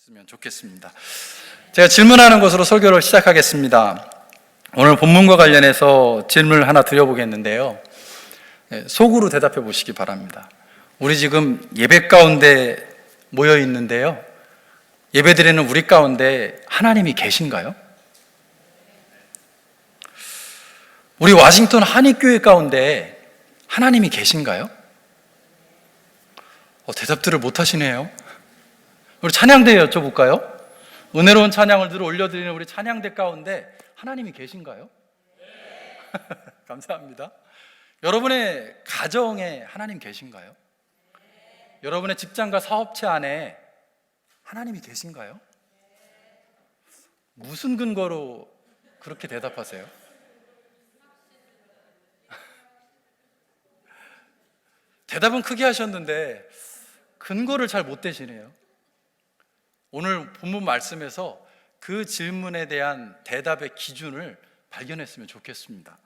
했으면 좋겠습니다. 제가 질문하는 것으로 설교를 시작하겠습니다. 오늘 본문과 관련해서 질문을 하나 드려보겠는데요. 속으로 대답해 보시기 바랍니다. 우리 지금 예배 가운데 모여 있는데요. 예배드리는 우리 가운데 하나님이 계신가요? 우리 워싱턴 한인교회 가운데 하나님이 계신가요? 대답들을 못 하시네요. 우리 찬양대 여쭤볼까요? 은혜로운 찬양을 들어 올려드리는 우리 찬양대 가운데 하나님이 계신가요? 감사합니다. 여러분의 가정에 하나님 계신가요? 여러분의 직장과 사업체 안에 하나님이 계신가요? 무슨 근거로 그렇게 대답하세요? 대답은 크게 하셨는데 근거를 잘 못 대시네요. 오늘 본문 말씀에서 그 질문에 대한 대답의 기준을 발견했으면 좋겠습니다.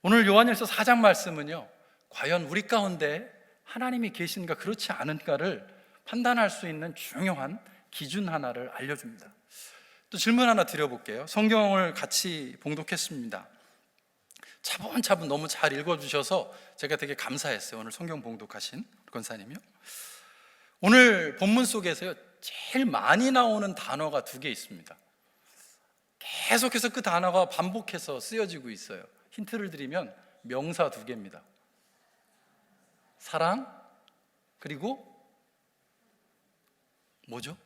오늘 요한일서 4장 말씀은요, 과연 우리 가운데 하나님이 계신가 그렇지 않은가를 판단할 수 있는 중요한 기준 하나를 알려줍니다. 또 질문 하나 드려볼게요. 성경을 같이 봉독했습니다. 차분차분 너무 잘 읽어주셔서 제가 되게 감사했어요. 오늘 성경 봉독하신 권사님이요. 오늘 본문 속에서요, 제일 많이 나오는 단어가 두 개 있습니다. 계속해서 그 단어가 반복해서 쓰여지고 있어요. 힌트를 드리면 명사 두 개입니다. 사랑, 그리고 뭐죠?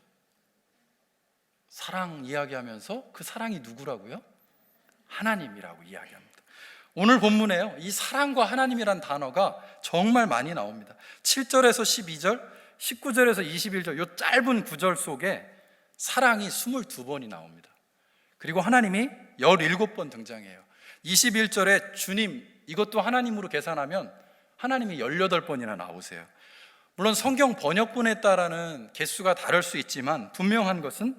사랑 이야기하면서 그 사랑이 누구라고요? 하나님이라고 이야기합니다. 오늘 본문에요, 이 사랑과 하나님이란 단어가 정말 많이 나옵니다. 7절에서 12절, 19절에서 21절, 이 짧은 구절 속에 사랑이 22번이 나옵니다. 그리고 하나님이 17번 등장해요. 21절에 주님, 이것도 하나님으로 계산하면 하나님이 18번이나 나오세요. 물론 성경 번역본에 따라는 개수가 다를 수 있지만 분명한 것은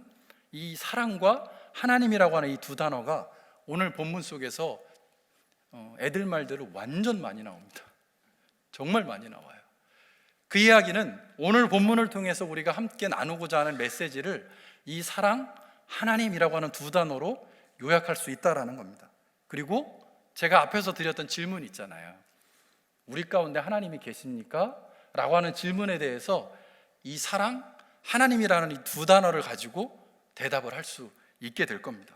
이 사랑과 하나님이라고 하는 이 두 단어가 오늘 본문 속에서 애들 말대로 완전 많이 나옵니다. 정말 많이 나와요. 그 이야기는 오늘 본문을 통해서 우리가 함께 나누고자 하는 메시지를 이 사랑, 하나님이라고 하는 두 단어로 요약할 수 있다는 겁니다. 그리고 제가 앞에서 드렸던 질문 있잖아요. 우리 가운데 하나님이 계십니까? 라고 하는 질문에 대해서 이 사랑, 하나님이라는 이 두 단어를 가지고 대답을 할 수 있게 될 겁니다.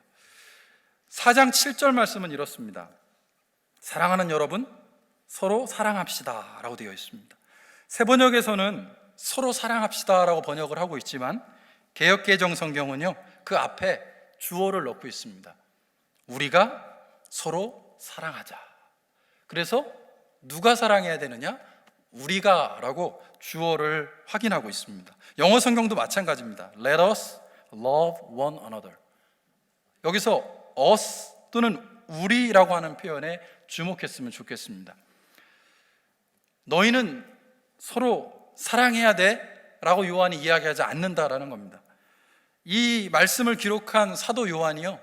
4장 7절 말씀은 이렇습니다. 사랑하는 여러분, 서로 사랑합시다 라고 되어 있습니다. 새 번역에서는 서로 사랑합시다 라고 번역을 하고 있지만 개역개정 성경은요, 그 앞에 주어를 넣고 있습니다. 우리가 서로 사랑하자. 그래서 누가 사랑해야 되느냐? 우리가 라고 주어를 확인하고 있습니다. 영어 성경도 마찬가지입니다. Let us love one another. 여기서 us 또는 우리라고 하는 표현에 주목했으면 좋겠습니다. 너희는 서로 사랑해야 돼 라고 요한이 이야기하지 않는다라는 겁니다. 이 말씀을 기록한 사도 요한이요,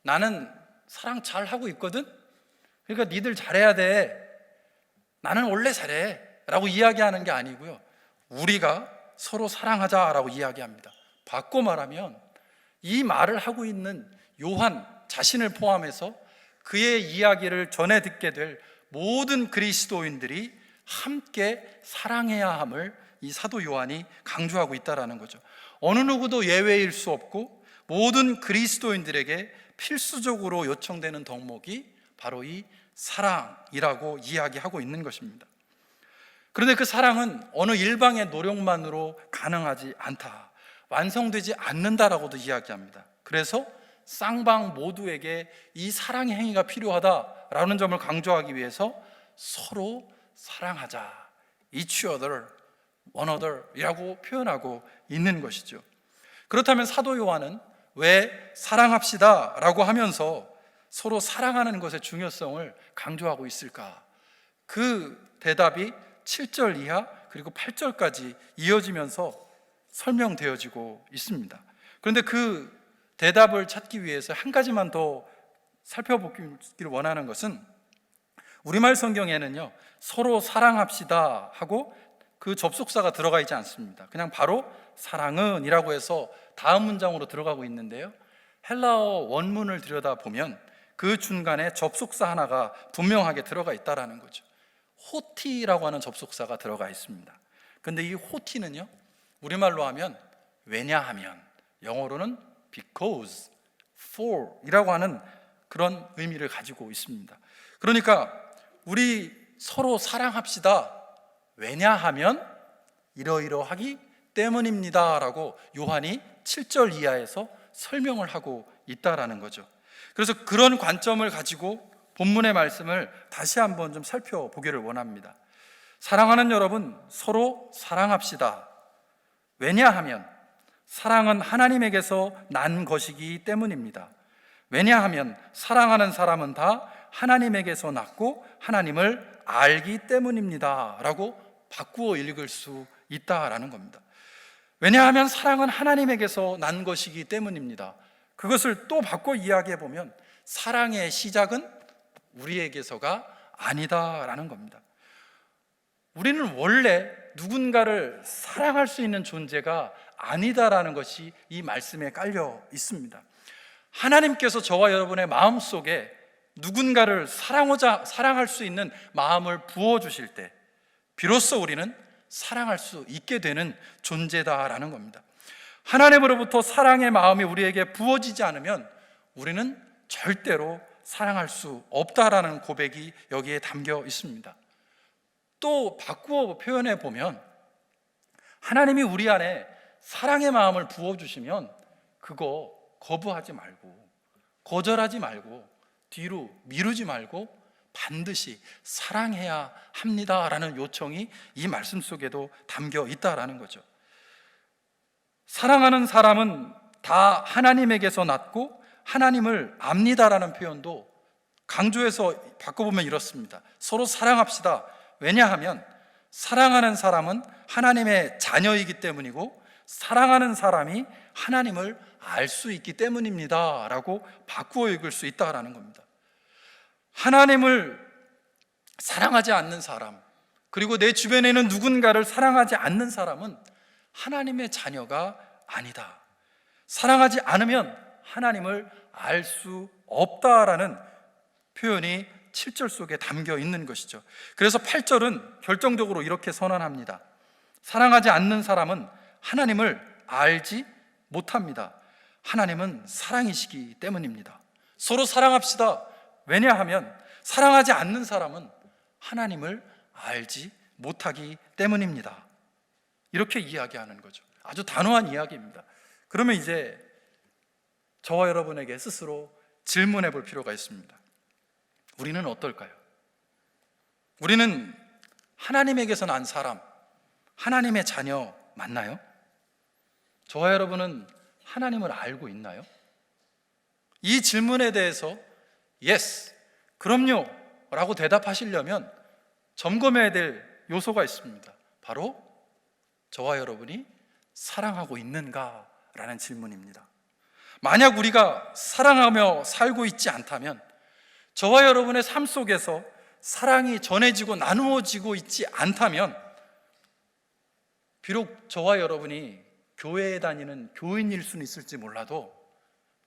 나는 사랑 잘 하고 있거든? 그러니까 니들 잘해야 돼. 나는 원래 잘해 라고 이야기하는 게 아니고요, 우리가 서로 사랑하자라고 이야기합니다. 바꿔 말하면 이 말을 하고 있는 요한 자신을 포함해서 그의 이야기를 전해 듣게 될 모든 그리스도인들이 함께 사랑해야 함을 이 사도 요한이 강조하고 있다는 거죠. 어느 누구도 예외일 수 없고 모든 그리스도인들에게 필수적으로 요청되는 덕목이 바로 이 사랑이라고 이야기하고 있는 것입니다. 그런데 그 사랑은 어느 일방의 노력만으로 가능하지 않다, 완성되지 않는다라고도 이야기합니다. 그래서 쌍방 모두에게 이 사랑의 행위가 필요하다라는 점을 강조하기 위해서 서로 사랑하자, each other, one other 이라고 표현하고 있는 것이죠. 그렇다면 사도 요한은 왜 사랑합시다 라고 하면서 서로 사랑하는 것의 중요성을 강조하고 있을까? 그 대답이 7절 이하 그리고 8절까지 이어지면서 설명되어지고 있습니다. 그런데 그 대답을 찾기 위해서 한 가지만 더 살펴보기를 원하는 것은, 우리말 성경에는요, 서로 사랑합시다 하고 그 접속사가 들어가 있지 않습니다. 그냥 바로 사랑은 이라고 해서 다음 문장으로 들어가고 있는데요, 헬라어 원문을 들여다보면 그 중간에 접속사 하나가 분명하게 들어가 있다라는 거죠. 호티라고 하는 접속사가 들어가 있습니다. 근데 이 호티는요, 우리말로 하면 왜냐하면, 영어로는 because, for 이라고 하는 그런 의미를 가지고 있습니다. 그러니까 우리 서로 사랑합시다, 왜냐하면 이러이러하기 때문입니다 라고 요한이 7절 이하에서 설명을 하고 있다라는 거죠. 그래서 그런 관점을 가지고 본문의 말씀을 다시 한번 좀 살펴보기를 원합니다. 사랑하는 여러분, 서로 사랑합시다. 왜냐하면 사랑은 하나님에게서 난 것이기 때문입니다. 왜냐하면 사랑하는 사람은 다 하나님에게서 났고 하나님을 알기 때문입니다 라고 바꾸어 읽을 수 있다라는 겁니다. 왜냐하면 사랑은 하나님에게서 난 것이기 때문입니다. 그것을 또 바꿔 이야기해 보면 사랑의 시작은 우리에게서가 아니다라는 겁니다. 우리는 원래 누군가를 사랑할 수 있는 존재가 아니다라는 것이 이 말씀에 깔려 있습니다. 하나님께서 저와 여러분의 마음속에 누군가를 사랑할 수 있는 마음을 부어주실 때 비로소 우리는 사랑할 수 있게 되는 존재다라는 겁니다. 하나님으로부터 사랑의 마음이 우리에게 부어지지 않으면 우리는 절대로 사랑할 수 없다라는 고백이 여기에 담겨 있습니다. 또 바꾸어 표현해 보면 하나님이 우리 안에 사랑의 마음을 부어주시면 그거 거부하지 말고, 거절하지 말고, 뒤로 미루지 말고 반드시 사랑해야 합니다라는 요청이 이 말씀 속에도 담겨 있다라는 거죠. 사랑하는 사람은 다 하나님에게서 났고 하나님을 압니다라는 표현도 강조해서 바꿔보면 이렇습니다. 서로 사랑합시다. 왜냐하면 사랑하는 사람은 하나님의 자녀이기 때문이고 사랑하는 사람이 하나님을 알 수 있기 때문입니다 라고 바꾸어 읽을 수 있다라는 겁니다. 하나님을 사랑하지 않는 사람, 그리고 내 주변에 있는 누군가를 사랑하지 않는 사람은 하나님의 자녀가 아니다. 사랑하지 않으면 하나님을 알 수 없다라는 표현이 7절 속에 담겨 있는 것이죠. 그래서 8절은 결정적으로 이렇게 선언합니다. 사랑하지 않는 사람은 하나님을 알지 못합니다. 하나님은 사랑이시기 때문입니다. 서로 사랑합시다. 왜냐하면 사랑하지 않는 사람은 하나님을 알지 못하기 때문입니다. 이렇게 이야기하는 거죠. 아주 단호한 이야기입니다. 그러면 이제 저와 여러분에게 스스로 질문해 볼 필요가 있습니다. 우리는 어떨까요? 우리는 하나님에게서 난 사람, 하나님의 자녀 맞나요? 저와 여러분은 하나님을 알고 있나요? 이 질문에 대해서 yes, 그럼요 라고 대답하시려면 점검해야 될 요소가 있습니다. 바로 저와 여러분이 사랑하고 있는가라는 질문입니다. 만약 우리가 사랑하며 살고 있지 않다면 저와 여러분의 삶 속에서 사랑이 전해지고 나누어지고 있지 않다면 비록 저와 여러분이 교회에 다니는 교인일 수는 있을지 몰라도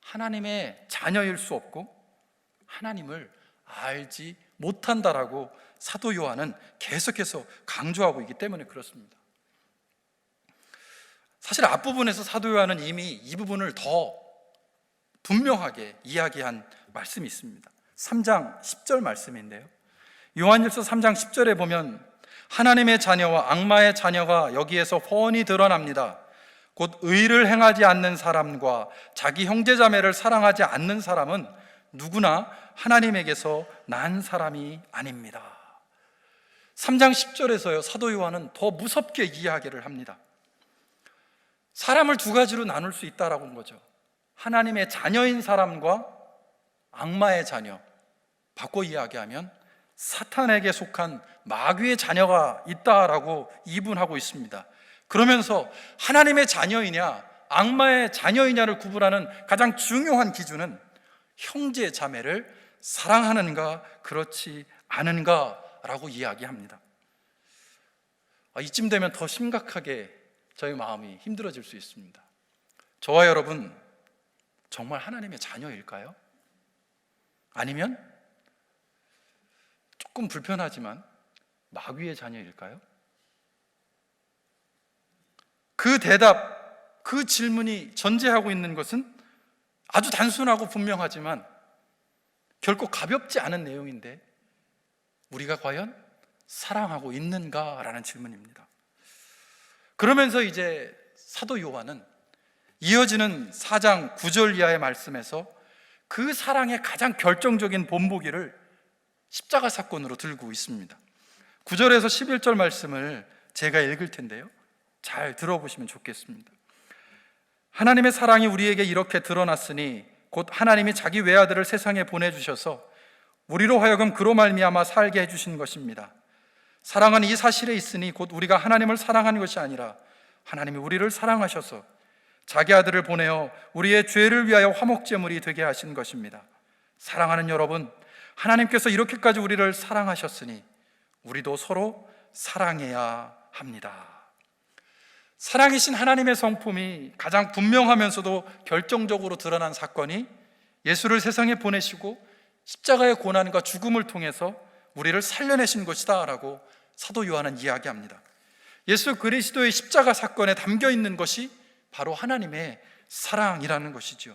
하나님의 자녀일 수 없고 하나님을 알지 못한다라고 사도 요한은 계속해서 강조하고 있기 때문에 그렇습니다. 사실 앞부분에서 사도 요한은 이미 이 부분을 더 분명하게 이야기한 말씀이 있습니다. 3장 10절 말씀인데요, 요한일서 3장 10절에 보면 하나님의 자녀와 악마의 자녀가 여기에서 훤히 드러납니다. 곧 의를 행하지 않는 사람과 자기 형제자매를 사랑하지 않는 사람은 누구나 하나님에게서 난 사람이 아닙니다. 3장 10절에서요, 사도 요한은 더 무섭게 이야기를 합니다. 사람을 두 가지로 나눌 수 있다라고 한 거죠. 하나님의 자녀인 사람과 악마의 자녀, 바꿔 이야기하면 사탄에게 속한 마귀의 자녀가 있다라고 이분하고 있습니다. 그러면서 하나님의 자녀이냐 악마의 자녀이냐를 구분하는 가장 중요한 기준은 형제 자매를 사랑하는가 그렇지 않은가라고 이야기합니다. 이쯤 되면 더 심각하게 저희 마음이 힘들어질 수 있습니다. 저와 여러분 정말 하나님의 자녀일까요? 아니면 조금 불편하지만 마귀의 자녀일까요? 그 대답, 그 질문이 전제하고 있는 것은 아주 단순하고 분명하지만 결코 가볍지 않은 내용인데, 우리가 과연 사랑하고 있는가라는 질문입니다. 그러면서 이제 사도 요한은 이어지는 4장 9절 이하의 말씀에서 그 사랑의 가장 결정적인 본보기를 십자가 사건으로 들고 있습니다. 9절에서 11절 말씀을 제가 읽을 텐데요, 잘 들어보시면 좋겠습니다. 하나님의 사랑이 우리에게 이렇게 드러났으니 곧 하나님이 자기 외아들을 세상에 보내주셔서 우리로 하여금 그로 말미암아 살게 해주신 것입니다. 사랑은 이 사실에 있으니 곧 우리가 하나님을 사랑하는 것이 아니라 하나님이 우리를 사랑하셔서 자기 아들을 보내어 우리의 죄를 위하여 화목제물이 되게 하신 것입니다. 사랑하는 여러분, 하나님께서 이렇게까지 우리를 사랑하셨으니 우리도 서로 사랑해야 합니다. 사랑이신 하나님의 성품이 가장 분명하면서도 결정적으로 드러난 사건이 예수를 세상에 보내시고 십자가의 고난과 죽음을 통해서 우리를 살려내신 것이다 라고 사도 요한은 이야기합니다. 예수 그리스도의 십자가 사건에 담겨 있는 것이 바로 하나님의 사랑이라는 것이죠.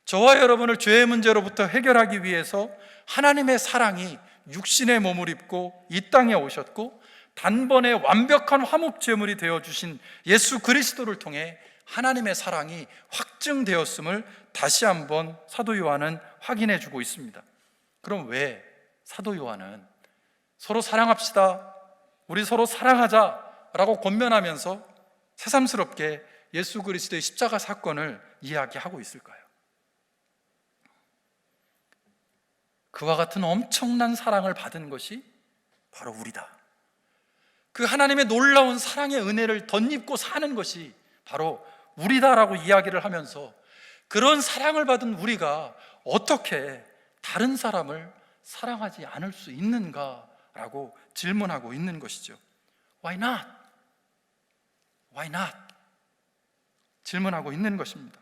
저와 여러분을 죄의 문제로부터 해결하기 위해서 하나님의 사랑이 육신의 몸을 입고 이 땅에 오셨고 단번에 완벽한 화목제물이 되어주신 예수 그리스도를 통해 하나님의 사랑이 확증되었음을 다시 한번 사도 요한은 확인해 주고 있습니다. 그럼 왜 사도 요한은 서로 사랑합시다, 우리 서로 사랑하자라고 권면하면서 새삼스럽게 예수 그리스도의 십자가 사건을 이야기하고 있을까요? 그와 같은 엄청난 사랑을 받은 것이 바로 우리다. 그 하나님의 놀라운 사랑의 은혜를 덧입고 사는 것이 바로 우리다라고 이야기를 하면서, 그런 사랑을 받은 우리가 어떻게 다른 사람을 사랑하지 않을 수 있는가라고 질문하고 있는 것이죠. Why not? Why not? 질문하고 있는 것입니다.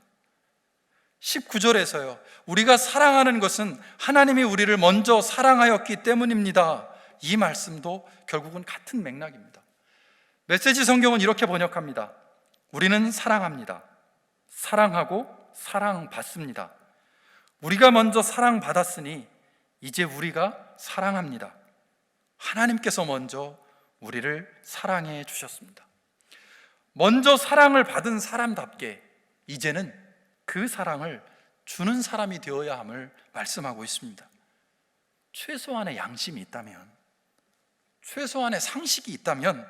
19절에서요, 우리가 사랑하는 것은 하나님이 우리를 먼저 사랑하였기 때문입니다. 이 말씀도 결국은 같은 맥락입니다. 메시지 성경은 이렇게 번역합니다. 우리는 사랑합니다. 사랑하고 사랑받습니다. 우리가 먼저 사랑받았으니 이제 우리가 사랑합니다. 하나님께서 먼저 우리를 사랑해 주셨습니다. 먼저 사랑을 받은 사람답게 이제는 그 사랑을 주는 사람이 되어야 함을 말씀하고 있습니다. 최소한의 양심이 있다면, 최소한의 상식이 있다면,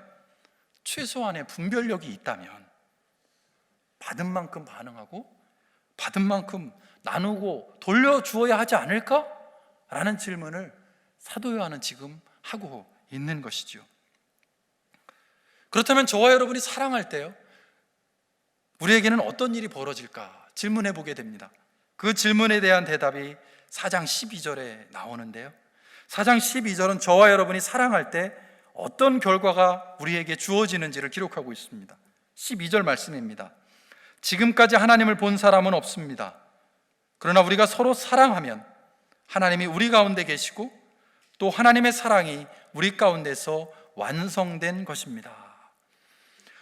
최소한의 분별력이 있다면 받은 만큼 반응하고 받은 만큼 나누고 돌려주어야 하지 않을까? 라는 질문을 사도 요한은 지금 하고 있는 것이죠. 그렇다면 저와 여러분이 사랑할 때요, 우리에게는 어떤 일이 벌어질까 질문해 보게 됩니다. 그 질문에 대한 대답이 4장 12절에 나오는데요, 4장 12절은 저와 여러분이 사랑할 때 어떤 결과가 우리에게 주어지는지를 기록하고 있습니다. 12절 말씀입니다. 지금까지 하나님을 본 사람은 없습니다. 그러나 우리가 서로 사랑하면 하나님이 우리 가운데 계시고 또 하나님의 사랑이 우리 가운데서 완성된 것입니다.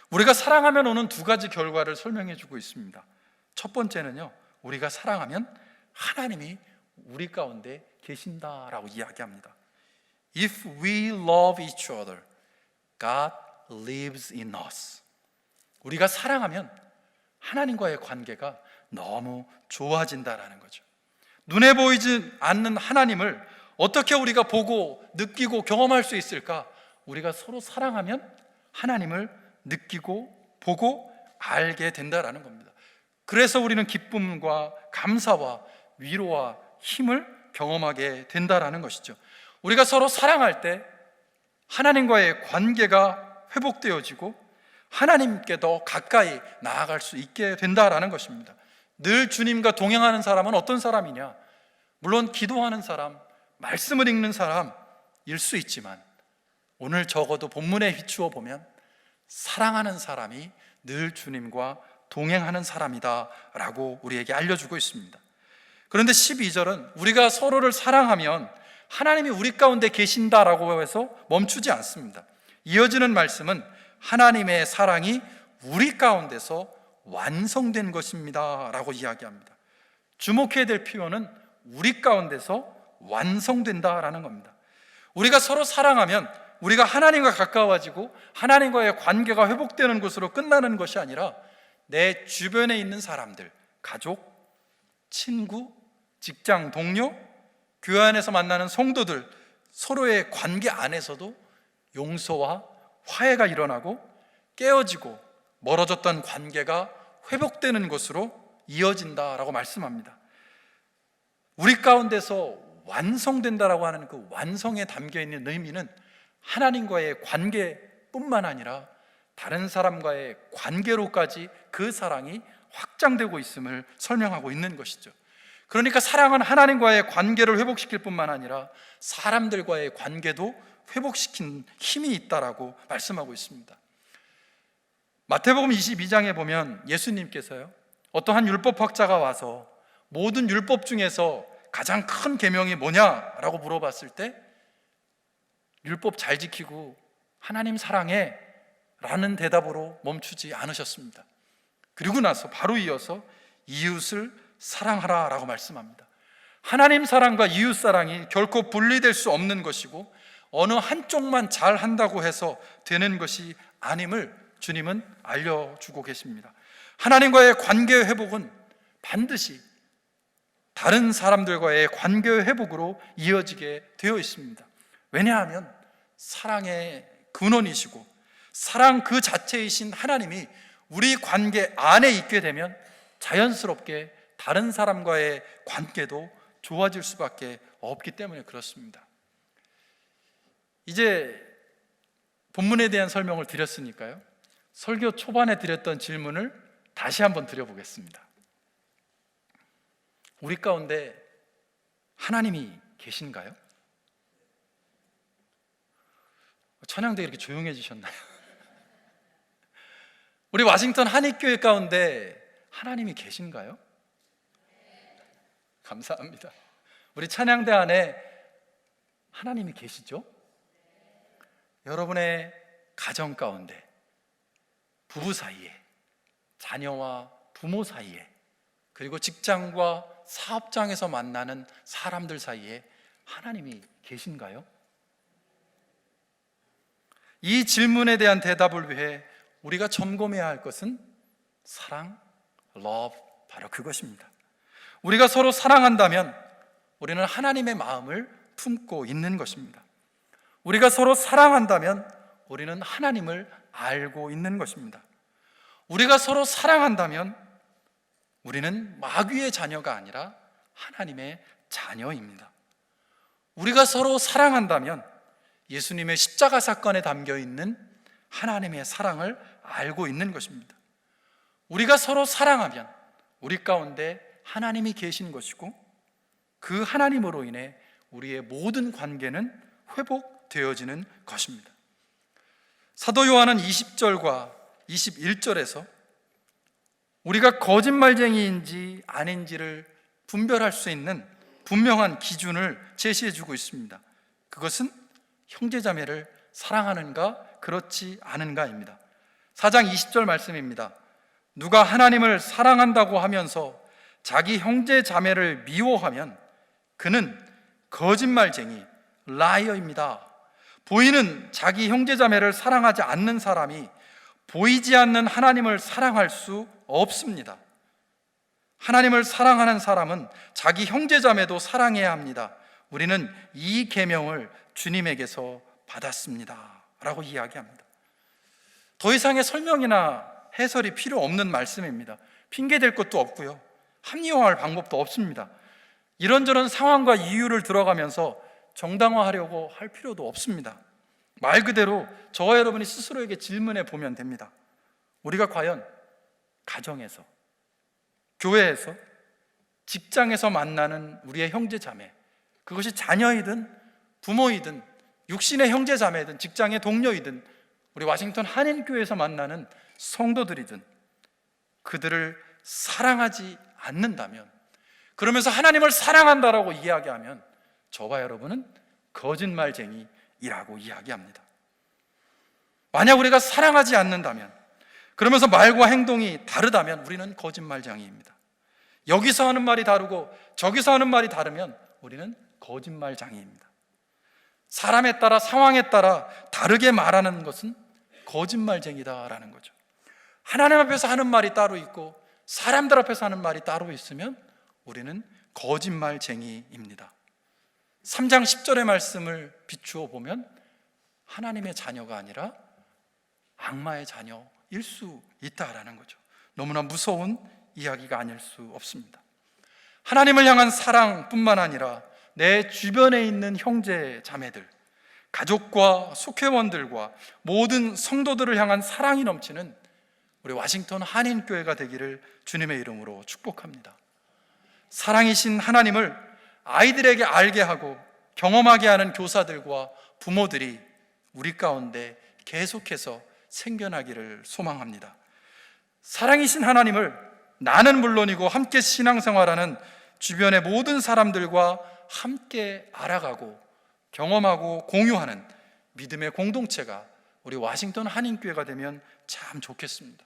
우리가 사랑하면 오는 두 가지 결과를 설명해 주고 있습니다. 첫 번째는요, 우리가 사랑하면 하나님이 우리 가운데 계신다라고 이야기합니다. If we love each other, God lives in us. 우리가 사랑하면 하나님과의 관계가 너무 좋아진다라는 거죠. 눈에 보이지 않는 하나님을 어떻게 우리가 보고 느끼고 경험할 수 있을까? 우리가 서로 사랑하면 하나님을 느끼고 보고 알게 된다라는 겁니다. 그래서 우리는 기쁨과 감사와 위로와 힘을 경험하게 된다라는 것이죠. 우리가 서로 사랑할 때 하나님과의 관계가 회복되어지고 하나님께 더 가까이 나아갈 수 있게 된다라는 것입니다. 늘 주님과 동행하는 사람은 어떤 사람이냐? 물론 기도하는 사람, 말씀을 읽는 사람일 수 있지만 오늘 적어도 본문에 비추어 보면 사랑하는 사람이 늘 주님과 동행하는 사람이다 라고 우리에게 알려주고 있습니다. 그런데 12절은 우리가 서로를 사랑하면 하나님이 우리 가운데 계신다라고 해서 멈추지 않습니다. 이어지는 말씀은 하나님의 사랑이 우리 가운데서 완성된 것입니다 라고 이야기합니다. 주목해야 될 표현은 우리 가운데서 완성된다라는 겁니다. 우리가 서로 사랑하면 우리가 하나님과 가까워지고 하나님과의 관계가 회복되는 것으로 끝나는 것이 아니라 내 주변에 있는 사람들, 가족, 친구, 직장 동료, 교회 안에서 만나는 성도들, 서로의 관계 안에서도 용서와 화해가 일어나고 깨어지고 멀어졌던 관계가 회복되는 것으로 이어진다라고 말씀합니다. 우리 가운데서 완성된다라고 하는 그 완성에 담겨있는 의미는 하나님과의 관계뿐만 아니라 다른 사람과의 관계로까지 그 사랑이 확장되고 있음을 설명하고 있는 것이죠. 그러니까 사랑은 하나님과의 관계를 회복시킬 뿐만 아니라 사람들과의 관계도 회복시킨 힘이 있다라고 말씀하고 있습니다. 마태복음 22장에 보면 예수님께서요, 어떠한 율법학자가 와서 모든 율법 중에서 가장 큰 계명이 뭐냐라고 물어봤을 때 율법 잘 지키고 하나님 사랑해 라는 대답으로 멈추지 않으셨습니다. 그리고 나서 바로 이어서 이웃을 사랑하라 라고 말씀합니다. 하나님 사랑과 이웃 사랑이 결코 분리될 수 없는 것이고 어느 한쪽만 잘 한다고 해서 되는 것이 아님을 주님은 알려주고 계십니다. 하나님과의 관계 회복은 반드시 다른 사람들과의 관계 회복으로 이어지게 되어 있습니다. 왜냐하면 사랑의 근원이시고 사랑 그 자체이신 하나님이 우리 관계 안에 있게 되면 자연스럽게 다른 사람과의 관계도 좋아질 수밖에 없기 때문에 그렇습니다. 이제 본문에 대한 설명을 드렸으니까요, 설교 초반에 드렸던 질문을 다시 한번 드려보겠습니다. 우리 가운데 하나님이 계신가요? 찬양대 이렇게 조용해지셨나요? 우리 와싱턴 한익교회 가운데 하나님이 계신가요? 감사합니다. 우리 찬양대 안에 하나님이 계시죠? 여러분의 가정 가운데, 부부 사이에, 자녀와 부모 사이에, 그리고 직장과 사업장에서 만나는 사람들 사이에 하나님이 계신가요? 이 질문에 대한 대답을 위해 우리가 점검해야 할 것은 사랑, love, 바로 그것입니다. 우리가 서로 사랑한다면 우리는 하나님의 마음을 품고 있는 것입니다. 우리가 서로 사랑한다면 우리는 하나님을 알고 있는 것입니다. 우리가 서로 사랑한다면 우리는 마귀의 자녀가 아니라 하나님의 자녀입니다. 우리가 서로 사랑한다면 예수님의 십자가 사건에 담겨 있는 하나님의 사랑을 알고 있는 것입니다. 우리가 서로 사랑하면 우리 가운데 하나님이 계신 것이고 그 하나님으로 인해 우리의 모든 관계는 회복되어지는 것입니다. 사도 요한은 20절과 21절에서 우리가 거짓말쟁이인지 아닌지를 분별할 수 있는 분명한 기준을 제시해 주고 있습니다. 그것은 형제자매를 사랑하는가 그렇지 않은가입니다. 4장 20절 말씀입니다. 누가 하나님을 사랑한다고 하면서 자기 형제자매를 미워하면 그는 거짓말쟁이, 라이어입니다. 보이는 자기 형제자매를 사랑하지 않는 사람이 보이지 않는 하나님을 사랑할 수 없습니다. 하나님을 사랑하는 사람은 자기 형제자매도 사랑해야 합니다. 우리는 이 계명을 주님에게서 받았습니다 라고 이야기합니다. 더 이상의 설명이나 해설이 필요 없는 말씀입니다. 핑계댈 것도 없고요, 합리화할 방법도 없습니다. 이런저런 상황과 이유를 들어가면서 정당화하려고 할 필요도 없습니다. 말 그대로 저와 여러분이 스스로에게 질문해 보면 됩니다. 우리가 과연 가정에서, 교회에서, 직장에서 만나는 우리의 형제자매, 그것이 자녀이든 부모이든 육신의 형제자매든 직장의 동료이든 우리 워싱턴 한인교회에서 만나는 성도들이든 그들을 사랑하지 않는다면, 그러면서 하나님을 사랑한다라고 이야기하면 저와 여러분은 거짓말쟁이라고 이야기합니다. 만약 우리가 사랑하지 않는다면, 그러면서 말과 행동이 다르다면 우리는 거짓말쟁이입니다. 여기서 하는 말이 다르고 저기서 하는 말이 다르면 우리는 거짓말쟁이입니다. 사람에 따라, 상황에 따라 다르게 말하는 것은 거짓말쟁이다라는 거죠. 하나님 앞에서 하는 말이 따로 있고 사람들 앞에서 하는 말이 따로 있으면 우리는 거짓말쟁이입니다. 3장 10절의 말씀을 비추어 보면 하나님의 자녀가 아니라 악마의 자녀일 수 있다라는 거죠. 너무나 무서운 이야기가 아닐 수 없습니다. 하나님을 향한 사랑뿐만 아니라 내 주변에 있는 형제 자매들, 가족과 속회원들과 모든 성도들을 향한 사랑이 넘치는 우리 워싱턴 한인교회가 되기를 주님의 이름으로 축복합니다. 사랑이신 하나님을 아이들에게 알게 하고 경험하게 하는 교사들과 부모들이 우리 가운데 계속해서 생겨나기를 소망합니다. 사랑이신 하나님을 나는 물론이고 함께 신앙생활하는 주변의 모든 사람들과 함께 알아가고 경험하고 공유하는 믿음의 공동체가 우리 워싱턴 한인교회가 되면 참 좋겠습니다.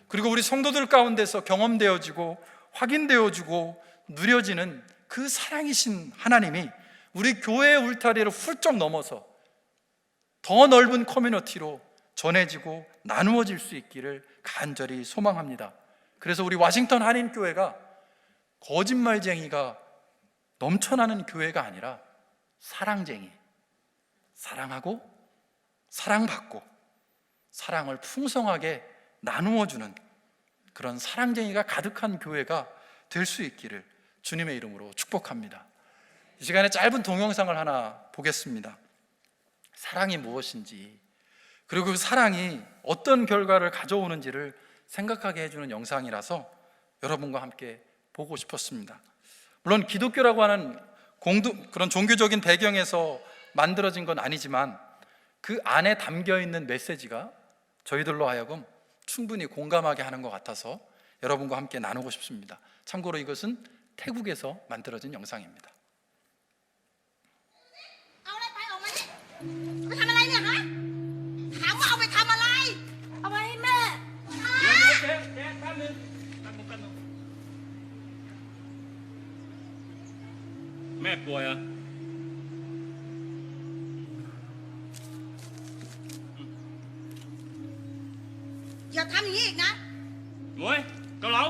그리고 우리 성도들 가운데서 경험되어지고 확인되어지고 누려지는 그 사랑이신 하나님이 우리 교회의 울타리를 훌쩍 넘어서 더 넓은 커뮤니티로 전해지고 나누어질 수 있기를 간절히 소망합니다. 그래서 우리 워싱턴 한인교회가 거짓말쟁이가 넘쳐나는 교회가 아니라 사랑쟁이, 사랑하고 사랑받고 사랑을 풍성하게 나누어주는 그런 사랑쟁이가 가득한 교회가 될 수 있기를 주님의 이름으로 축복합니다. 이 시간에 짧은 동영상을 하나 보겠습니다. 사랑이 무엇인지, 그리고 그 사랑이 어떤 결과를 가져오는지를 생각하게 해주는 영상이라서 여러분과 함께 보고 싶었습니다. 물론 기독교라고 하는 그런 종교적인 배경에서 만들어진 건 아니지만 그 안에 담겨 있는 메시지가 저희들로 하여금 충분히 공감하게 하는 것 같아서 여러분과 함께 나누고 싶습니다. 참고로 이것은 태국에서 만들어진 영상입니다. แม่ป่วยเหรออย่าทำอย่างนี้อีกนะหมวยเกาเหลา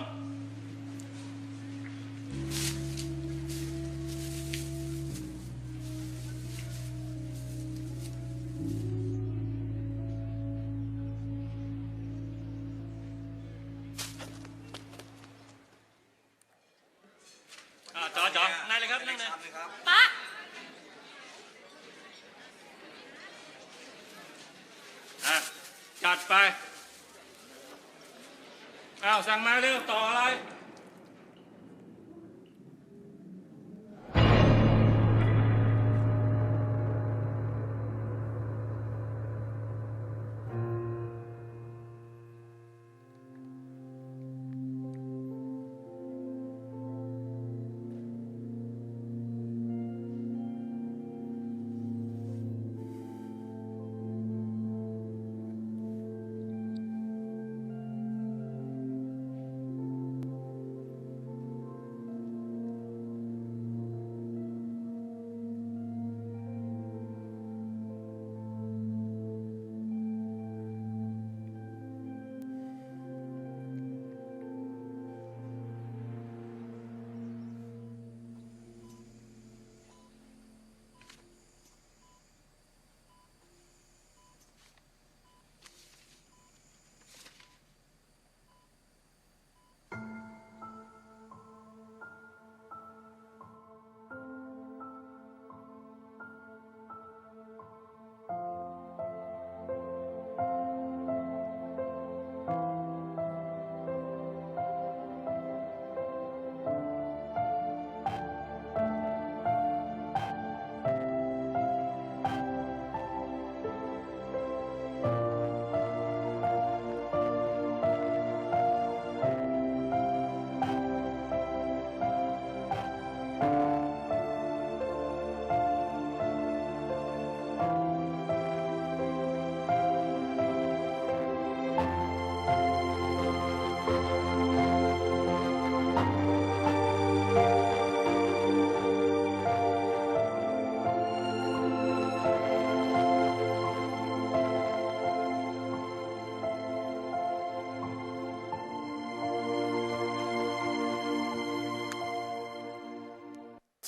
จอนั่งเลยครับนั่งเลยป๊าจัดไปสั่งมาเร็วต่ออะไร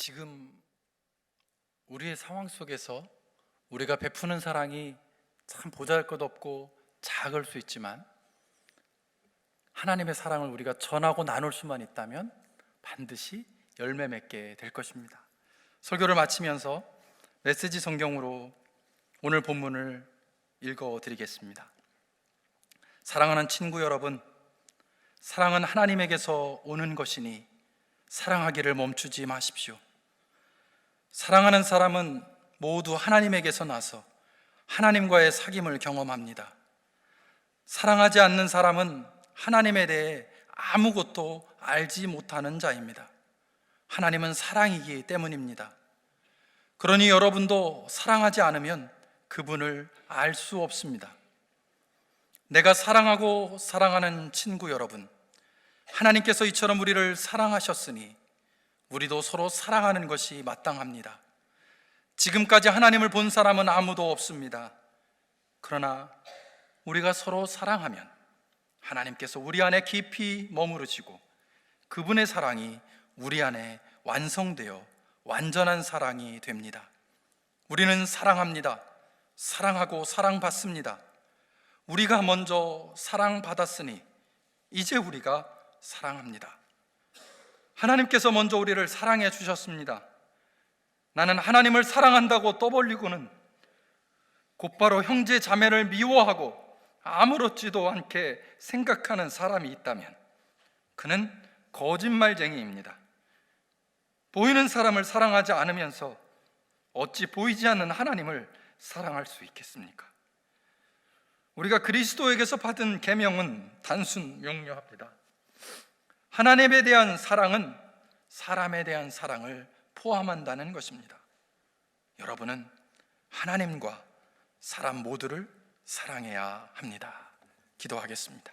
지금 우리의 상황 속에서 우리가 베푸는 사랑이 참 보잘것없고 작을 수 있지만 하나님의 사랑을 우리가 전하고 나눌 수만 있다면 반드시 열매 맺게 될 것입니다. 설교를 마치면서 메시지 성경으로 오늘 본문을 읽어드리겠습니다. 사랑하는 친구 여러분, 사랑은 하나님에게서 오는 것이니 사랑하기를 멈추지 마십시오. 사랑하는 사람은 모두 하나님에게서 나서 하나님과의 사귐을 경험합니다. 사랑하지 않는 사람은 하나님에 대해 아무것도 알지 못하는 자입니다. 하나님은 사랑이기 때문입니다. 그러니 여러분도 사랑하지 않으면 그분을 알 수 없습니다. 내가 사랑하고 사랑하는 친구 여러분, 하나님께서 이처럼 우리를 사랑하셨으니 우리도 서로 사랑하는 것이 마땅합니다. 지금까지 하나님을 본 사람은 아무도 없습니다. 그러나 우리가 서로 사랑하면 하나님께서 우리 안에 깊이 머무르시고 그분의 사랑이 우리 안에 완성되어 완전한 사랑이 됩니다. 우리는 사랑합니다. 사랑하고 사랑받습니다. 우리가 먼저 사랑받았으니 이제 우리가 사랑합니다. 하나님께서 먼저 우리를 사랑해 주셨습니다. 나는 하나님을 사랑한다고 떠벌리고는 곧바로 형제 자매를 미워하고 아무렇지도 않게 생각하는 사람이 있다면 그는 거짓말쟁이입니다. 보이는 사람을 사랑하지 않으면서 어찌 보이지 않는 하나님을 사랑할 수 있겠습니까? 우리가 그리스도에게서 받은 계명은 단순 명료합니다. 하나님에 대한 사랑은 사람에 대한 사랑을 포함한다는 것입니다. 여러분은 하나님과 사람 모두를 사랑해야 합니다. 기도하겠습니다.